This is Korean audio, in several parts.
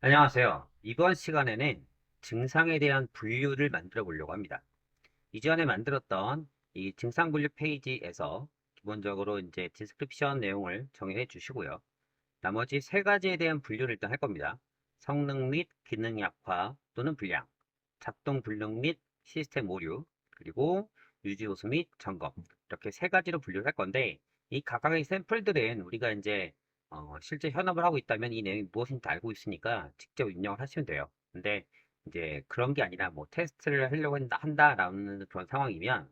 안녕하세요. 이번 시간에는 증상에 대한 분류를 만들어 보려고 합니다. 이전에 만들었던 이 증상 분류 페이지에서 기본적으로 이제 디스크립션 내용을 정의해 주시고요. 나머지 세 가지에 대한 분류를 일단 할 겁니다. 성능 및 기능 약화 또는 불량, 작동 불능 및 시스템 오류, 그리고 유지 호수 및 점검. 이렇게 세 가지로 분류를 할 건데, 이 각각의 샘플들은 우리가 이제 실제 현업을 하고 있다면 이 내용이 무엇인지 알고 있으니까 직접 입력을 하시면 돼요. 근데 이제 그런 게 아니라 뭐 테스트를 하려고 한다라는 그런 상황이면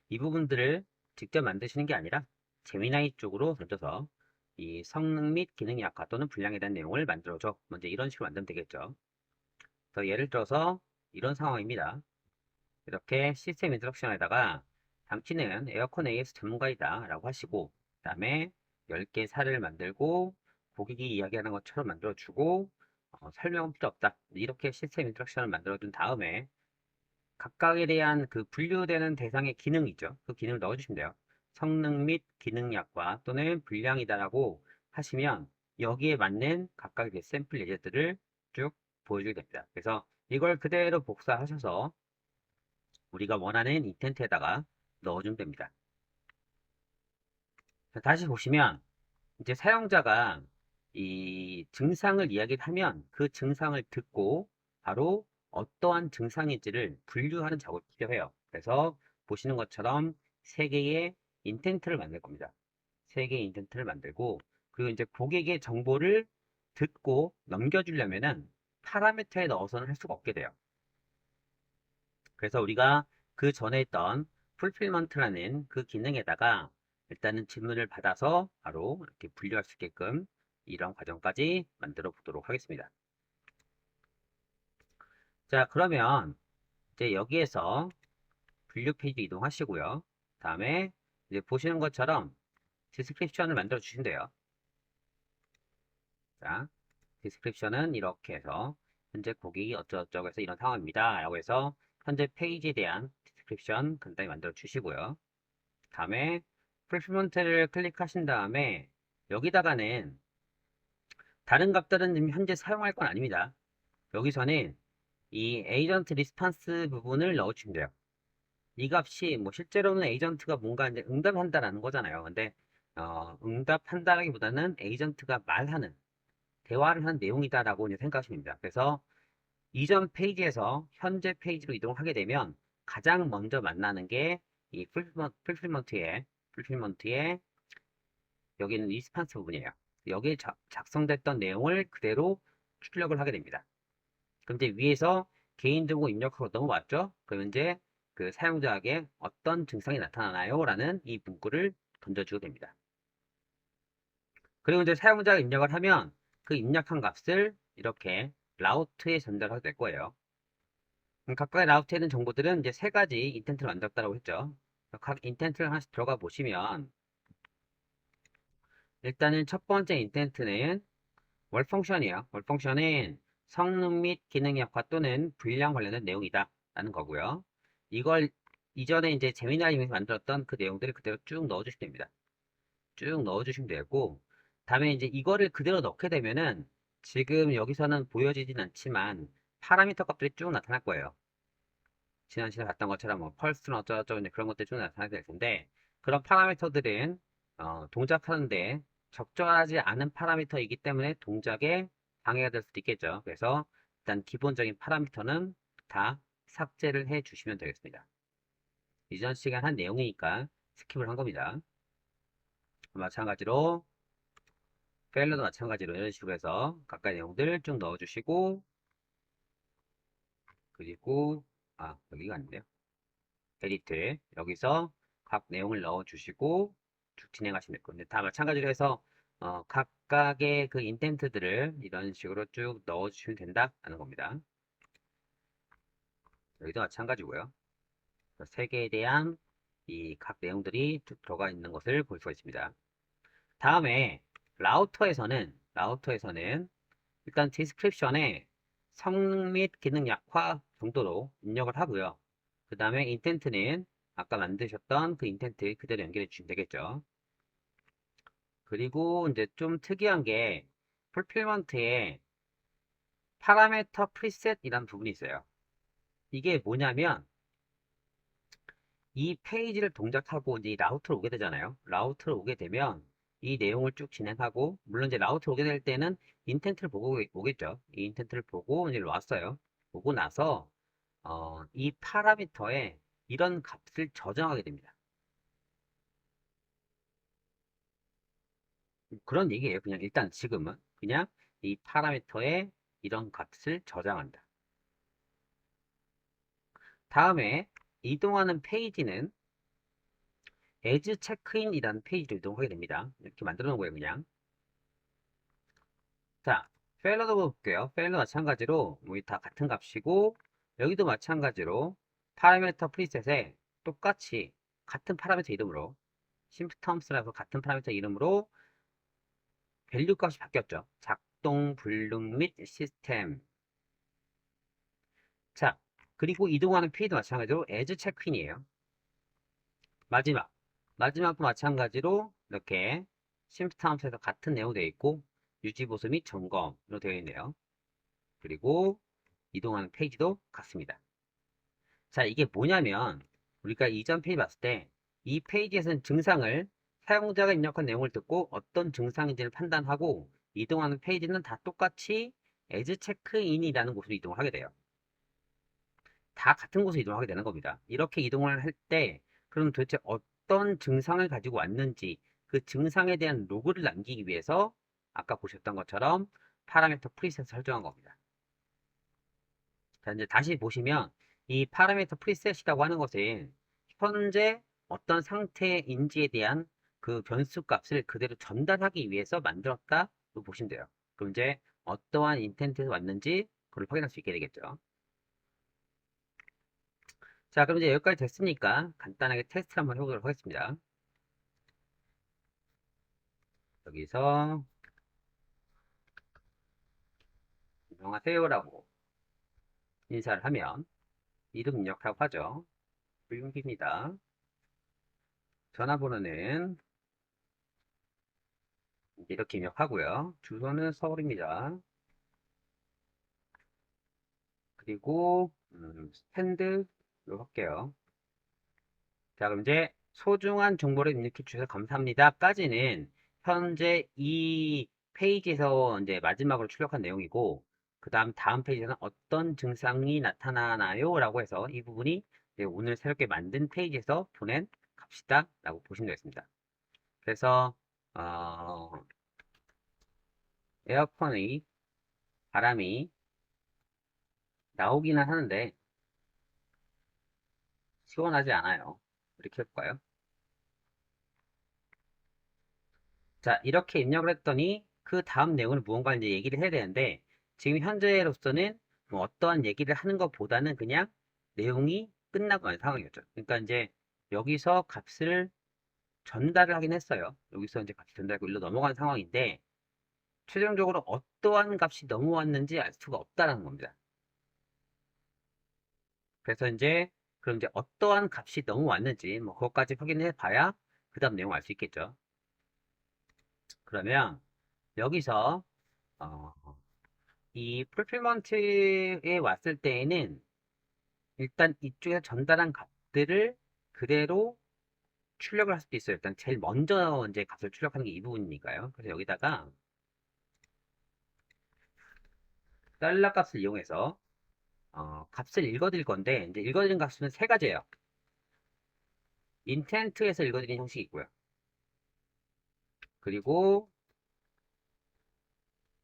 이 부분들을 직접 만드시는 게 아니라 제미나이 쪽으로 던져서 이 성능 및 기능 약화 또는 불량에 대한 내용을 만들어줘. 먼저 이런 식으로 만들면 되겠죠. 그래서 예를 들어서 이런 상황입니다. 이렇게 시스템 인스트럭션에다가 당신은 에어컨 AS 전문가이다 라고 하시고, 그 다음에 10개 사례를 만들고 고객이 이야기하는 것처럼 만들어주고, 설명은 필요 없다, 이렇게 시스템 인스트럭션을 만들어준 다음에 각각에 대한 그 분류되는 대상의 기능이죠. 그 기능을 넣어주시면 돼요. 성능 및 기능 약화 또는 불량이다라고 하시면 여기에 맞는 각각의 샘플 예제들을 쭉 보여주게 됩니다. 그래서 이걸 그대로 복사하셔서 우리가 원하는 인텐트에다가 넣어주면 됩니다. 다시 보시면 이제 사용자가 이 증상을 이야기하면 그 증상을 듣고 바로 어떠한 증상인지를 분류하는 작업이 필요해요. 그래서 보시는 것처럼 세 개의 인텐트를 만들 겁니다. 세 개의 인텐트를 만들고, 그리고 이제 고객의 정보를 듣고 넘겨주려면은 파라미터에 넣어서는 할 수가 없게 돼요. 그래서 우리가 그 전에 했던 풀필먼트라는 그 기능에다가 일단은 질문을 받아서 바로 이렇게 분류할 수 있게끔 이런 과정까지 만들어 보도록 하겠습니다. 자, 그러면 이제 여기에서 분류 페이지 이동하시고요. 다음에 이제 보시는 것처럼 디스크립션을 만들어 주신대요. 자, 디스크립션은 이렇게 해서 현재 고객이 어쩌고저쩌고 해서 이런 상황입니다 라고 해서 현재 페이지에 대한 디스크립션 간단히 만들어 주시고요. 다음에 풀피먼트를 클릭하신 다음에 여기다가는 다른 값들은 지금 현재 사용할 건 아닙니다. 여기서는 이 에이전트 리스판스 부분을 넣어주시면 돼요. 이 값이 뭐 실제로는 에이전트가 뭔가 이제 응답한다라는 거잖아요. 근데 응답한다라기보다는 에이전트가 말하는, 대화를 하는 내용이다라고 이제 생각하시면 됩니다. 그래서 이전 페이지에서 현재 페이지로 이동하게 되면 가장 먼저 만나는 게 이 풀필먼트의 여기는 리스판스 부분이에요. 여기에 작성됐던 내용을 그대로 출력을 하게 됩니다. 그럼 이제 위에서 개인정보 입력하고 넘어왔죠? 그러면 이제 그 사용자에게 어떤 증상이 나타나나요? 라는 이 문구를 던져주게 됩니다. 그리고 이제 사용자가 입력을 하면 그 입력한 값을 이렇게 라우트에 전달하게 될 거예요. 각각의 라우트에 있는 정보들은 이제 세 가지 인텐트를 만들었다고 했죠. 각 인텐트를 하나씩 들어가 보시면 일단은 첫 번째 인텐트는 월 펑션이에요. 월 펑션은 성능 및 기능 약화 또는 불량 관련된 내용이다 라는 거고요. 이걸 이전에 이제 제미나님이 만들었던 그 내용들을 그대로 쭉 넣어주시면 됩니다. 쭉 넣어주시면 되고, 다음에 이제 이거를 그대로 넣게 되면은 지금 여기서는 보여지진 않지만 파라미터 값들이 쭉 나타날 거예요. 지난 시간에 봤던 것처럼 뭐 펄스는 어쩌고저쩌고 그런 것들이 쭉 나타나게 될 텐데, 그런 파라미터들은 동작하는데 적절하지 않은 파라미터이기 때문에 동작에 방해가 될 수도 있겠죠. 그래서 일단 기본적인 파라미터는 다 삭제를 해 주시면 되겠습니다. 이전 시간 한 내용이니까 스킵을 한 겁니다. 마찬가지로 페일러도 마찬가지로 이런 식으로 해서 각각의 내용들을 쭉 넣어주시고, 그리고 여기가 아닌데요. 에디트 여기서 각 내용을 넣어주시고 쭉 진행하시면 될 건데, 다 마찬가지로 해서 각각의 그 인텐트들을 이런 식으로 쭉 넣어주시면 된다는 겁니다. 여기도 마찬가지고요. 세 개에 대한 이 각 내용들이 쭉 들어가 있는 것을 볼 수가 있습니다. 다음에 라우터에서는 일단 디스크립션에 성능 및 기능 약화 정도로 입력을 하고요. 그 다음에 인텐트는 아까 만드셨던 그 인텐트 그대로 연결해 주시면 되겠죠. 그리고 이제 좀 특이한 게 풀필먼트에 파라메터 프리셋이라는 부분이 있어요. 이게 뭐냐면 이 페이지를 동작하고 이제 라우터로 오게 되잖아요. 라우터로 오게 되면 이 내용을 쭉 진행하고, 물론 이제 라우터로 오게 될 때는 인텐트를 보고 오겠죠. 이 인텐트를 보고 이제 왔어요. 보고 나서 이 파라미터에 이런 값을 저장하게 됩니다. 그런 얘기예요. 그냥 일단 지금은 그냥 이 파라미터에 이런 값을 저장한다. 다음에 이동하는 페이지는 as 체크인이라는 페이지로 이동하게 됩니다. 이렇게 만들어 놓은 거예요, 그냥. 자, 페일러도 볼게요. 페일러 마찬가지로 뭐 다 같은 값이고, 여기도 마찬가지로 파라미터 프리셋에 똑같이 같은 파라미터 이름으로 심프텀스라서 같은 파라미터 이름으로 밸류 값이 바뀌었죠. 작동 불능 및 시스템. 자, 그리고 이동하는 페이지도 마찬가지로 as 체크인이에요. 마지막도 마찬가지로 이렇게 심프텀스에서 같은 내용 되어 있고, 유지보수 및 점검으로 되어 있네요. 그리고 이동하는 페이지도 같습니다. 자, 이게 뭐냐면 우리가 이전 페이지 봤을 때 이 페이지에서는 증상을 사용자가 입력한 내용을 듣고 어떤 증상인지를 판단하고, 이동하는 페이지는 다 똑같이 as 체크인이라는 곳으로 이동을 하게 돼요. 다 같은 곳으로 이동하게 되는 겁니다. 이렇게 이동을 할 때 그럼 도대체 어떤 증상을 가지고 왔는지 그 증상에 대한 로그를 남기기 위해서 아까 보셨던 것처럼 파라미터 프리셋을 설정한 겁니다. 자, 이제 다시 보시면 이 파라미터 프리셋이라고 하는 것은 현재 어떤 상태인지에 대한 그 변수 값을 그대로 전달하기 위해서 만들었다고 보시면 돼요. 그럼 이제 어떠한 인텐트에서 왔는지 그걸 확인할 수 있게 되겠죠. 자, 그럼 이제 여기까지 됐으니까 간단하게 테스트 한번 해보도록 하겠습니다. 여기서 안녕하세요라고 인사를 하면 이름 입력하고 하죠. 불용기입니다. 전화번호는 이렇게 입력하고요. 주소는 서울입니다. 그리고 스탠드로 할게요. 자, 그럼 이제 소중한 정보를 입력해 주셔서 감사합니다.까지는 현재 이 페이지에서 이제 마지막으로 출력한 내용이고, 그 다음 페이지에서는 어떤 증상이 나타나나요? 라고 해서 이 부분이 이제 오늘 새롭게 만든 페이지에서 보낸 값이다 라고 보시면 되겠습니다. 그래서 에어컨의 바람이 나오기는 하는데 시원하지 않아요. 이렇게 해볼까요? 자, 이렇게 입력을 했더니 그 다음 내용을 무언가 이제 얘기를 해야 되는데, 지금 현재로서는 뭐 어떠한 얘기를 하는 것보다는 그냥 내용이 끝나고 난 상황이었죠. 그러니까 이제 여기서 값을 전달을 하긴 했어요. 여기서 이제 값이 전달하고 일로 넘어가는 상황인데, 최종적으로 어떠한 값이 넘어왔는지 알 수가 없다라는 겁니다. 그래서 이제 그럼 이제 어떠한 값이 넘어왔는지 뭐 그것까지 확인해 봐야 그 다음 내용 알 수 있겠죠. 그러면 여기서 어, 이 풀필먼트에 왔을 때에는 일단 이쪽에서 전달한 값들을 그대로 출력을 할 수도 있어요. 일단 제일 먼저 이제 값을 출력하는 게 이 부분이니까요. 그래서 여기다가 달러 값을 이용해서 값을 읽어드릴 건데, 이제 읽어드린 값은 세 가지예요. 인텐트에서 읽어드린 형식이 있고요. 그리고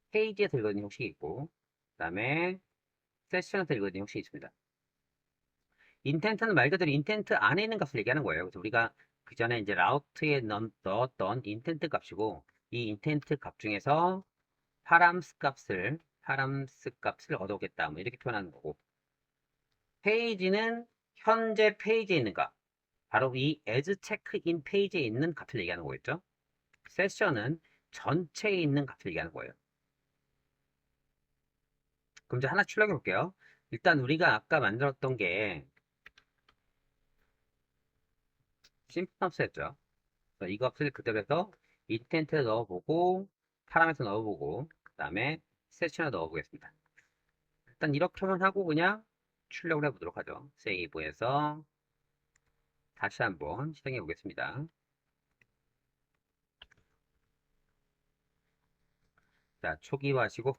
페이지에서 읽어드린 형식이 있고, 그 다음에 세션에서 읽어드린 형식이 있습니다. 인텐트는 말 그대로 인텐트 안에 있는 값을 얘기하는 거예요. 그래서 우리가 그 전에 이제 라우트에 넣었던 인텐트 값이고, 이 인텐트 값 중에서 파람스 값을 얻어오겠다. 뭐 이렇게 표현하는 거고. 페이지는 현재 페이지에 있는 값. 바로 이 as 체크인 페이지에 있는 값을 얘기하는 거겠죠. 세션은 전체에 있는 값을 얘기하는 거예요. 그럼 이제 하나 출력해 볼게요. 일단 우리가 아까 만들었던 게 심플함수였죠. 이 값을 그대로 해서 인텐트에 넣어보고, 파라미터 넣어보고, 그 다음에 세션에 넣어보겠습니다. 일단 이렇게만 하고 그냥 출력을 해보도록 하죠. 세이브해서 다시 한번 실행해 보겠습니다. 자, 초기화하시고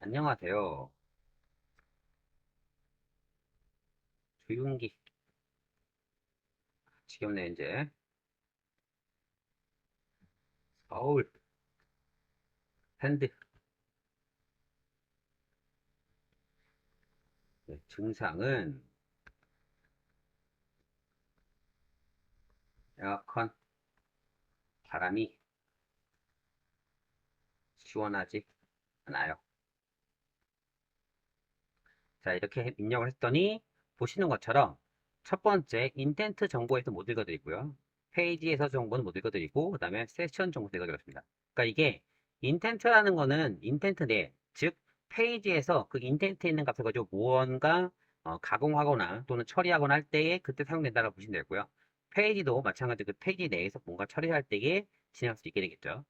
안녕하세요. 조윤기. 지겹네 이제. 서울 핸드. 네, 증상은 에어컨 바람이 시원하지 않아요. 자, 이렇게 입력을 했더니 보시는 것처럼 첫 번째 인텐트 정보에서 못 읽어드리고요. 페이지에서 정보는 못 읽어드리고 그 다음에 세션 정보도 읽어드렸습니다. 그러니까 이게 인텐트라는 거는 인텐트 내, 즉 페이지에서 그 인텐트에 있는 값을 가지고 무언가 가공하거나 또는 처리하거나 할 때에 그때 사용된다고 보시면 되고요. 페이지도 마찬가지로 그 페이지 내에서 뭔가 처리할 때에 진행할 수 있게 되겠죠.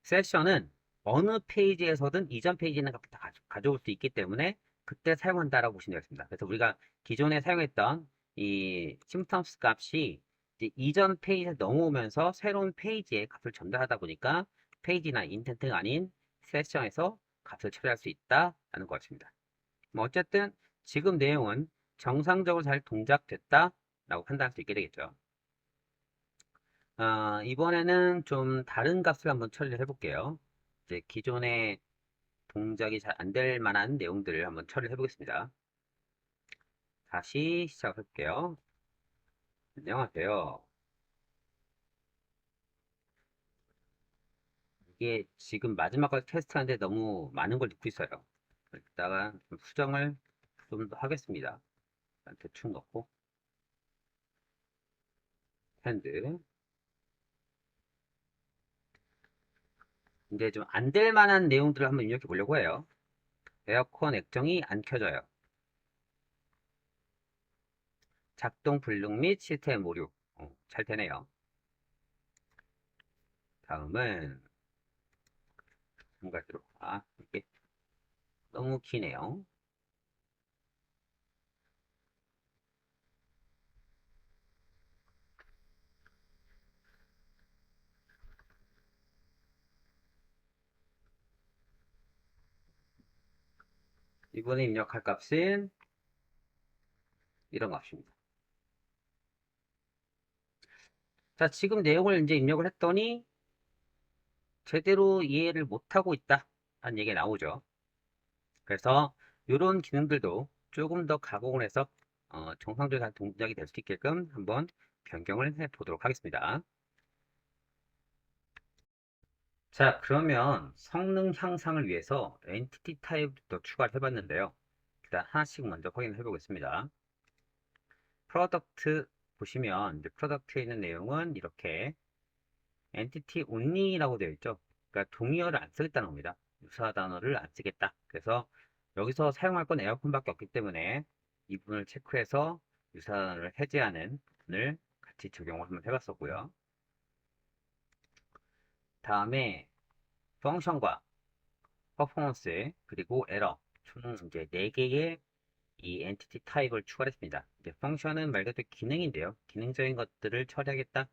세션은 어느 페이지에서든 이전 페이지에 있는 값을 다 가져올 수 있기 때문에 그때 사용한다라고 보시면 되겠습니다. 그래서 우리가 기존에 사용했던 이 심텀스 값이 이제 이전 페이지에 넘어오면서 새로운 페이지에 값을 전달하다 보니까 페이지나 인텐트가 아닌 세션에서 값을 처리할 수 있다라는 것 같습니다. 뭐 어쨌든 지금 내용은 정상적으로 잘 동작됐다라고 판단할 수 있게 되겠죠. 이번에는 좀 다른 값을 한번 처리를 해볼게요. 이제 기존의 동작이 잘 안 될 만한 내용들을 한번 처리를 해보겠습니다. 다시 시작할게요. 안녕하세요. 이게 지금 마지막까지 테스트하는데 너무 많은 걸 넣고 있어요. 이따가 좀 수정을 좀 더 하겠습니다. 대충 넣고 핸드. 이제 좀 안 될 만한 내용들을 한번 입력해 보려고 해요. 에어컨 액정이 안 켜져요. 작동 불능 및 시스템 오류. 잘 되네요. 다음은 한 가지로. 이게 너무 기네요. 이번에 입력할 값은 이런 값입니다. 자, 지금 내용을 이제 입력을 했더니 제대로 이해를 못하고 있다 라는 얘기가 나오죠. 그래서 이런 기능들도 조금 더 가공을 해서 정상적인 동작이 될 수 있게끔 한번 변경을 해 보도록 하겠습니다. 자, 그러면 성능 향상을 위해서 엔티티 타입도 추가를 해봤는데요. 일단 하나씩 먼저 확인을 해보겠습니다. 프로덕트 보시면 이제 프로덕트에 있는 내용은 이렇게 엔티티 only라고 되어 있죠. 그러니까 동의어를 안 쓰겠다는 겁니다. 유사 단어를 안 쓰겠다. 그래서 여기서 사용할 건 에어컨밖에 없기 때문에 이 부분을 체크해서 유사 단어를 해제하는 부분을 같이 적용을 한번 해봤었고요. 다음에 펑션과 퍼포먼스 그리고 에러 총 이제 4개의 이 엔티티 타입을 추가했습니다. 이제 펑션은 말 그대로 기능인데요. 기능적인 것들을 처리하겠다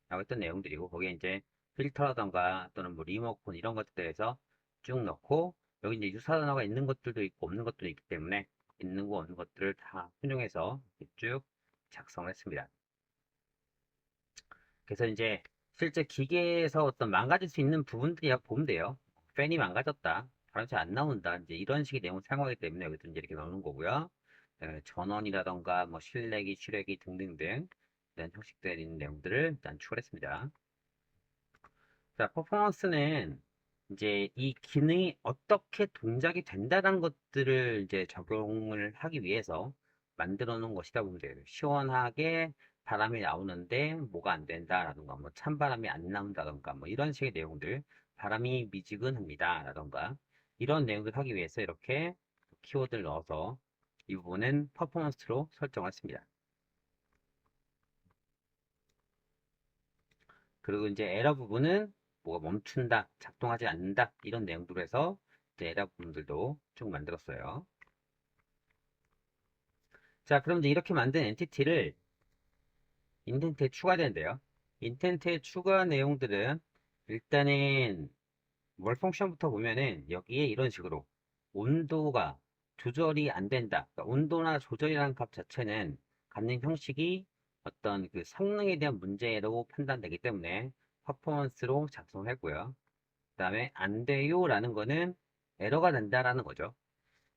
라고 했던 내용들이고 거기에 이제 필터라던가 또는 뭐 리모컨 이런 것들에 대해서 쭉 넣고 여기 이제 유사 단어가 있는 것들도 있고 없는 것들도 있기 때문에 있는 거 없는 것들을 다 활용해서 쭉 작성을 했습니다. 그래서 이제 실제 기계에서 어떤 망가질 수 있는 부분들이 보면 돼요. 팬이 망가졌다. 바람이 잘 안 나온다. 이제 이런 식의 내용을 사용하기 때문에 여기서 이제 이렇게 넣는 거고요. 전원이라던가 뭐 실내기, 출애기 등등등 이런 형식들에 있는 내용들을 일단 추가했습니다. 자, 퍼포먼스는 이제 이 기능이 어떻게 동작이 된다는 것들을 이제 적용을 하기 위해서 만들어 놓은 것이다 보면 돼요. 시원하게 바람이 나오는데 뭐가 안 된다라던가 뭐 찬바람이 안 나온다던가 뭐 이런 식의 내용들 바람이 미지근합니다 라던가 이런 내용들 하기 위해서 이렇게 키워드를 넣어서 이 부분은 퍼포먼스로 설정을 했습니다. 그리고 이제 에러 부분은 뭐가 멈춘다, 작동하지 않는다 이런 내용들로 해서 이제 에러 부분들도 쭉 만들었어요. 자, 그럼 이제 이렇게 만든 엔티티를 인텐트에 추가되는데요. 인텐트에 추가 내용들은 일단은 월 펑션부터 보면은 여기에 이런 식으로 온도가 조절이 안 된다. 그러니까 온도나 조절이라는 값 자체는 갖는 형식이 어떤 그 성능에 대한 문제로 판단되기 때문에 퍼포먼스로 작성을 했고요. 그 다음에 안 돼요 라는 거는 에러가 난다라는 거죠.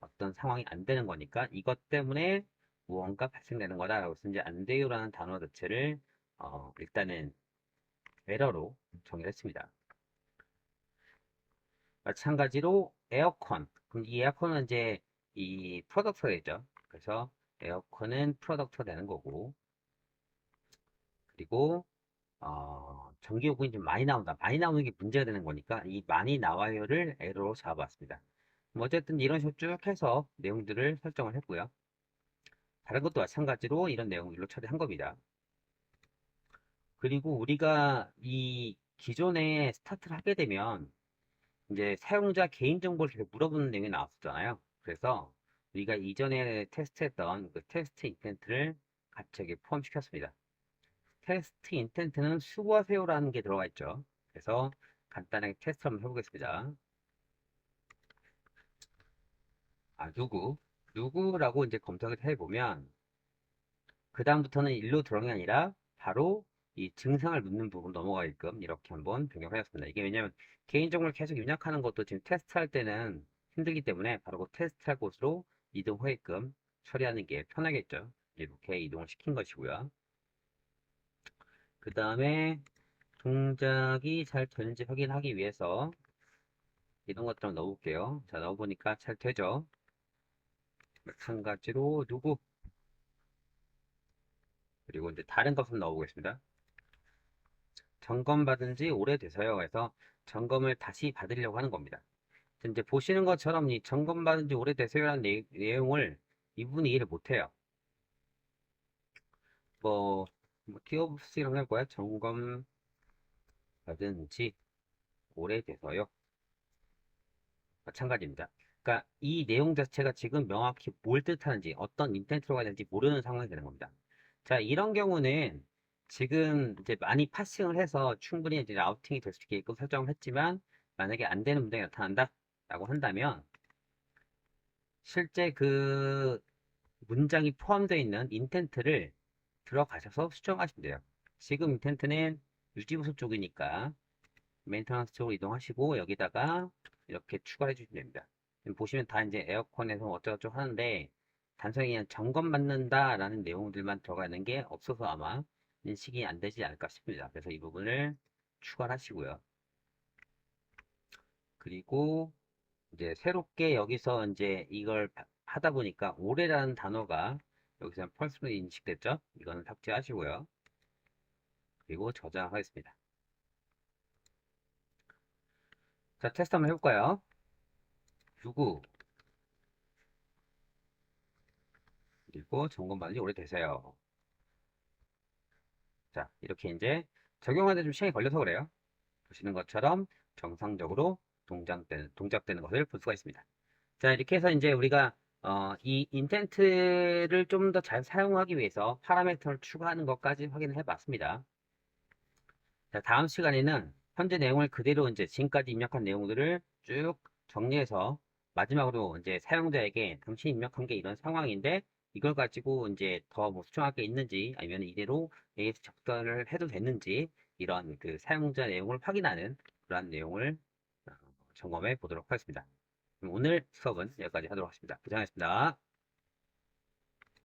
어떤 상황이 안 되는 거니까 이것 때문에 무언가 발생되는 거다라고 해서 이제 안 돼요라는 단어 자체를 일단은 에러로 정의를 했습니다. 마찬가지로 에어컨. 그럼 이 에어컨은 이제 이 프로덕트가 되죠. 그래서 에어컨은 프로덕트가 되는 거고, 그리고 전기요금이 좀 많이 나온다. 많이 나오는 게 문제가 되는 거니까 이 많이 나와요를 에러로 잡아봤습니다. 어쨌든 이런 식으로 쭉 해서 내용들을 설정을 했고요. 다른 것도 마찬가지로 이런 내용들로 처리한 겁니다. 그리고 우리가 이 기존에 스타트를 하게 되면 이제 사용자 개인정보를 계속 물어보는 내용이 나왔었잖아요. 그래서 우리가 이전에 테스트했던 그 테스트 인텐트를 같이 여기 포함시켰습니다. 테스트 인텐트는 수고하세요라는 게 들어가 있죠. 그래서 간단하게 테스트 한번 해보겠습니다. 누구라고 이제 검색을 해보면 그 다음부터는 일로 들어오는 게 아니라 바로 이 증상을 묻는 부분 넘어가게끔 이렇게 한번 변경하였습니다. 이게 왜냐면 개인정보를 계속 입력하는 것도 지금 테스트할 때는 힘들기 때문에 바로 그 테스트할 곳으로 이동하게끔 처리하는 게 편하겠죠. 이렇게 이동을 시킨 것이고요. 그 다음에 동작이 잘 되는지 확인하기 위해서 이런 것들 한번 넣어볼게요. 자, 넣어보니까 잘 되죠. 마찬가지로 누구 그리고 이제 다른 값을 넣어보겠습니다. 점검받은 지 오래돼서요. 그래서 점검을 다시 받으려고 하는 겁니다. 이제 보시는 것처럼 이 점검받은 지 오래돼서요라는 내용을 이분이 이해를 못해요. 띄워쓰기 할 거야. 점검받은 지 오래돼서요. 마찬가지입니다. 그러니까 이 내용 자체가 지금 명확히 뭘 뜻하는지 어떤 인텐트로 가야 되는지 모르는 상황이 되는 겁니다. 자, 이런 경우는 지금 이제 많이 파싱을 해서 충분히 이제 라우팅이 될 수 있게끔 설정을 했지만 만약에 안 되는 문제가 나타난다 라고 한다면 실제 그 문장이 포함되어 있는 인텐트를 들어가셔서 수정하시면 돼요. 지금 인텐트는 유지보수 쪽이니까 메인터넌스 쪽으로 이동하시고 여기다가 이렇게 추가해 주시면 됩니다. 지금 보시면 다 이제 에어컨에서 어쩌고저쩌고 하는데 단순히 그냥 점검 받는다 라는 내용들만 들어가 있는 게 없어서 아마 인식이 안 되지 않을까 싶습니다. 그래서 이 부분을 추가를 하시고요. 그리고 이제 새롭게 여기서 이제 이걸 하다 보니까 올해라는 단어가 여기서 펄스로 인식됐죠? 이거는 삭제하시고요. 그리고 저장하겠습니다. 자, 테스트 한번 해볼까요? 누구 그리고 점검받은 지 오래되세요. 자, 이렇게 이제 적용하는데 좀 시간이 걸려서 그래요. 보시는 것처럼 정상적으로 동작되는 것을 볼 수가 있습니다. 자, 이렇게 해서 이제 우리가 이 인텐트를 좀 더 잘 사용하기 위해서 파라미터를 추가하는 것까지 확인을 해봤습니다. 자, 다음 시간에는 현재 내용을 그대로 이제 지금까지 입력한 내용들을 쭉 정리해서 마지막으로 이제 사용자에게 당신이 입력한 게 이런 상황인데 이걸 가지고 이제 더 뭐 수정할 게 있는지 아니면 이대로 AS 적절을 해도 됐는지 이런 그 사용자 내용을 확인하는 그러한 내용을 점검해 보도록 하겠습니다. 그럼 오늘 수업은 여기까지 하도록 하겠습니다. 고생하셨습니다.